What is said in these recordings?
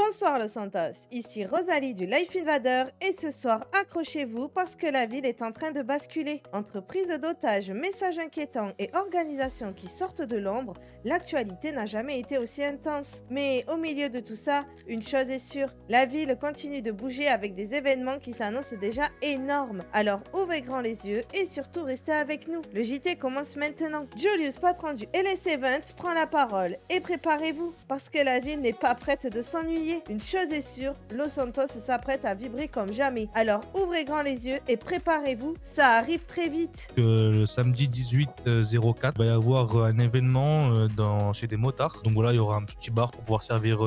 Bonsoir Los Santos, ici Rosalie du Life Invader et ce soir accrochez-vous parce que la ville est en train de basculer. Entre prise d'otages, messages inquiétants et organisations qui sortent de l'ombre, l'actualité n'a jamais été aussi intense. Mais au milieu de tout ça, une chose est sûre, la ville continue de bouger avec des événements qui s'annoncent déjà énormes. Alors ouvrez grand les yeux et surtout restez avec nous. Le JT commence maintenant. Julius, patron du LS Event, prend la parole et préparez-vous parce que la ville n'est pas prête de s'ennuyer. Une chose est sûre, Los Santos s'apprête à vibrer comme jamais. Alors ouvrez grand les yeux et préparez-vous, ça arrive très vite. Le samedi 18-04, il va y avoir un événement chez des motards. Donc voilà, il y aura un petit bar pour pouvoir servir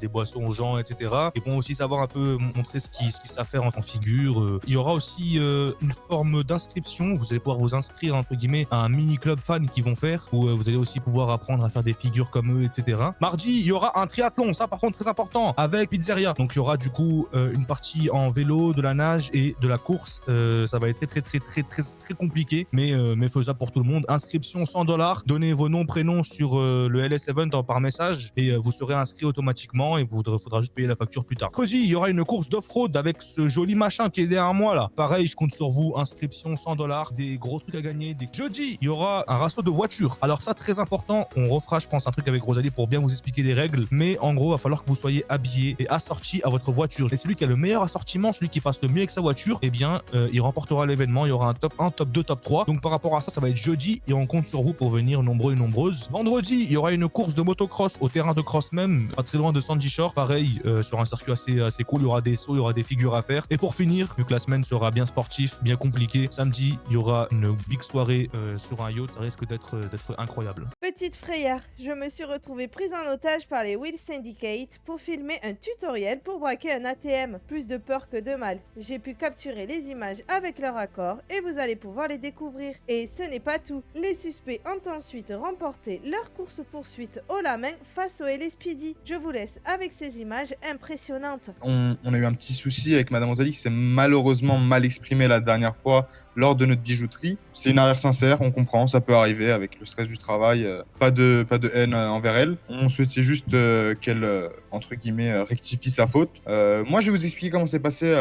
des boissons aux gens, etc. Ils vont aussi savoir un peu montrer ce qu'ils savent faire en figure. Il y aura aussi une forme d'inscription. Vous allez pouvoir vous inscrire, entre guillemets, à un mini-club fan qu'ils vont faire, où vous allez aussi pouvoir apprendre à faire des figures comme eux, etc. Mardi, il y aura un triathlon, ça par contre très important, avec pizzeria. Donc il y aura du coup une partie en vélo, de la nage et de la course. Ça va être très compliqué, mais faisable pour tout le monde. Inscription $100. Donnez vos noms, prénoms sur le LS Event par message et vous serez inscrit automatiquement et faudra juste payer la facture plus tard. Mercredi, il y aura une course d'off-road avec ce joli machin qui est derrière moi là. Pareil, je compte sur vous. Inscription $100, des gros trucs à gagner. Jeudi, il y aura un rasso de voitures. Alors ça, très important. On refera, je pense, un truc avec Rosalie pour bien vous expliquer les règles. Mais en gros, il va falloir que vous soyez habillé et assorti à votre voiture. Et celui qui a le meilleur assortiment, celui qui passe le mieux avec sa voiture, eh bien, il remportera l'événement. Il y aura un top 1, top 2, top 3. Donc par rapport à ça, ça va être jeudi et on compte sur vous pour venir nombreux et nombreuses. Vendredi, il y aura une course de motocross au terrain de cross même, pas très loin de Sandy Shore. Pareil, sur un circuit assez cool. Il y aura des sauts, il y aura des figures à faire. Et pour finir, vu que la semaine sera bien sportive, bien compliquée, samedi, il y aura une big soirée sur un yacht. Ça risque d'être incroyable. Petite frayeur, je me suis retrouvée prise en otage par les Will Syndicate pour filmer un tutoriel pour braquer un ATM. Plus de peur que de mal. J'ai pu capturer les images avec leur accord et vous allez pouvoir les découvrir. Et ce n'est pas tout. Les suspects ont ensuite remporté leur course-poursuite haut la main face au LSPD. Je vous laisse avec ces images impressionnantes. On a eu un petit souci avec Madame Rosalie qui s'est malheureusement mal exprimée la dernière fois lors de notre bijouterie. C'est une arrière sincère, on comprend, ça peut arriver avec le stress du travail. Pas de haine envers elle. On souhaitait juste qu'elle, entre guillemets, rectifie sa faute. Moi, je vais vous expliquer comment s'est passé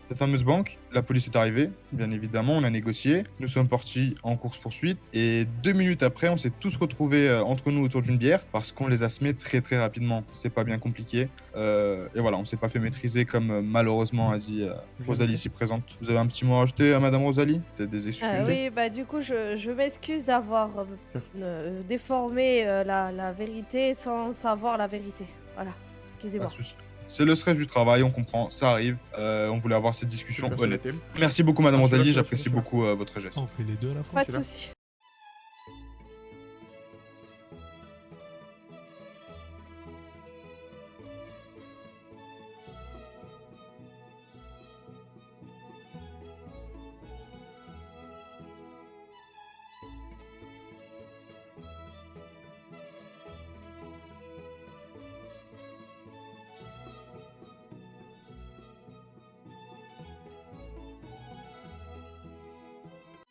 cette fameuse banque. La police est arrivée, bien évidemment, on a négocié. Nous sommes partis en course-poursuite et 2 minutes après, on s'est tous retrouvés entre nous autour d'une bière parce qu'on les a semés très rapidement. C'est pas bien compliqué. Et voilà, on s'est pas fait maîtriser comme malheureusement a dit Rosalie ici présente. Vous avez un petit mot à ajouter à Madame Rosalie? Peut-être des excuses? Oui, bah du coup, je m'excuse d'avoir déformé la vérité sans savoir la vérité. Voilà, Pas excusez-moi. de souci. C'est le stress du travail, on comprend, ça arrive. On voulait avoir cette discussion Celui-là sur le honnête. thème. Merci beaucoup, Madame Ah, celui-là, Rosalie, celui-là, j'apprécie celui-là. beaucoup votre geste. On fait les deux à la fois. Pas de celui-là. souci.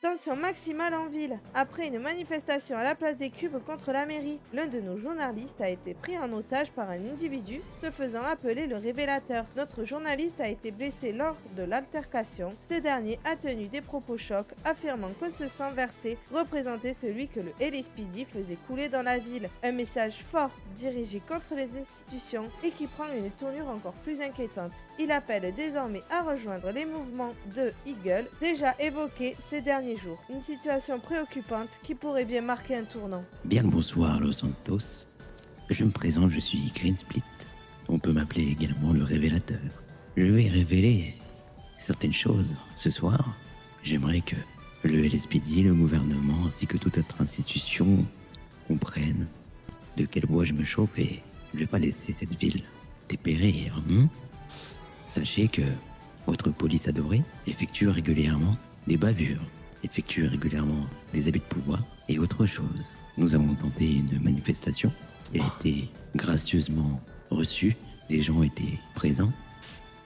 Tension maximale en ville. Après une manifestation à la place des Cubes contre la mairie, l'un de nos journalistes a été pris en otage par un individu se faisant appeler le révélateur. Notre journaliste a été blessé lors de l'altercation. Ce dernier a tenu des propos chocs, affirmant que ce sang versé représentait celui que le LSPD faisait couler dans la ville. Un message fort dirigé contre les institutions et qui prend une tournure encore plus inquiétante. Il appelle désormais à rejoindre les mouvements de Eagle déjà évoqués ces derniers jours. Une situation préoccupante qui pourrait bien marquer un tournant. Bien le bonsoir, Los Santos. Je me présente, je suis Green Split. On peut m'appeler également le révélateur. Je vais révéler certaines choses ce soir. J'aimerais que le LSPD, le gouvernement, ainsi que toute autre institution comprennent de quel bois je me chauffe et je vais pas laisser cette ville dépérir. Sachez que votre police adorée effectue régulièrement des bavures, effectue régulièrement des abus de pouvoir et autre chose. Nous avons tenté une manifestation qui a été gracieusement reçue. Des gens étaient présents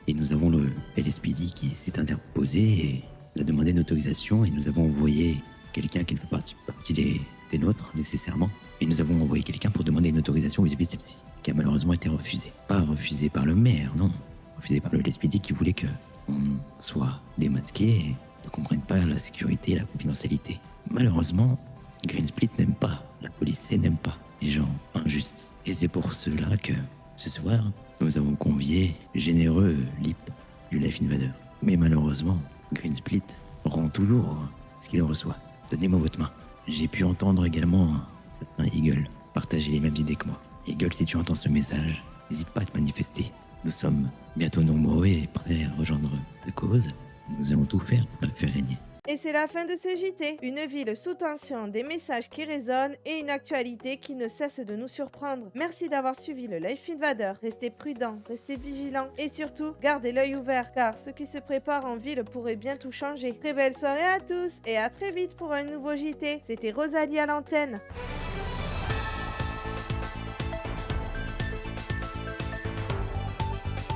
et nous avons le LSPD qui s'est interposé et nous a demandé une autorisation et nous avons envoyé quelqu'un qui ne fait pas partie des nôtres nécessairement. Et nous avons envoyé quelqu'un pour demander une autorisation vis-à-vis de celle-ci. qui a malheureusement été refusée. Pas refusée par le maire, non. Refusée par le LSPD qui voulait que on soit démasqué et ne comprenne pas la sécurité et la confidentialité. Malheureusement, Green Split n'aime pas, la police n'aime pas les gens injustes. Et c'est pour cela que, ce soir, nous avons convié le généreux Lip du Life Invader. Mais malheureusement, Green Split rend toujours ce qu'il reçoit. Donnez-moi votre main. J'ai pu entendre également un certain Eagle partager les mêmes idées que moi. Eagle, si tu entends ce message, n'hésite pas à te manifester. Nous sommes bientôt nombreux et prêts à rejoindre ta cause. Nous allons tout faire pour la faire régner. Et c'est la fin de ce JT. Une ville sous tension, des messages qui résonnent et une actualité qui ne cesse de nous surprendre. Merci d'avoir suivi le Life Invader. Restez prudents, restez vigilants et surtout, gardez l'œil ouvert car ce qui se prépare en ville pourrait bien tout changer. Très belle soirée à tous et à très vite pour un nouveau JT. C'était Rosalie à l'antenne.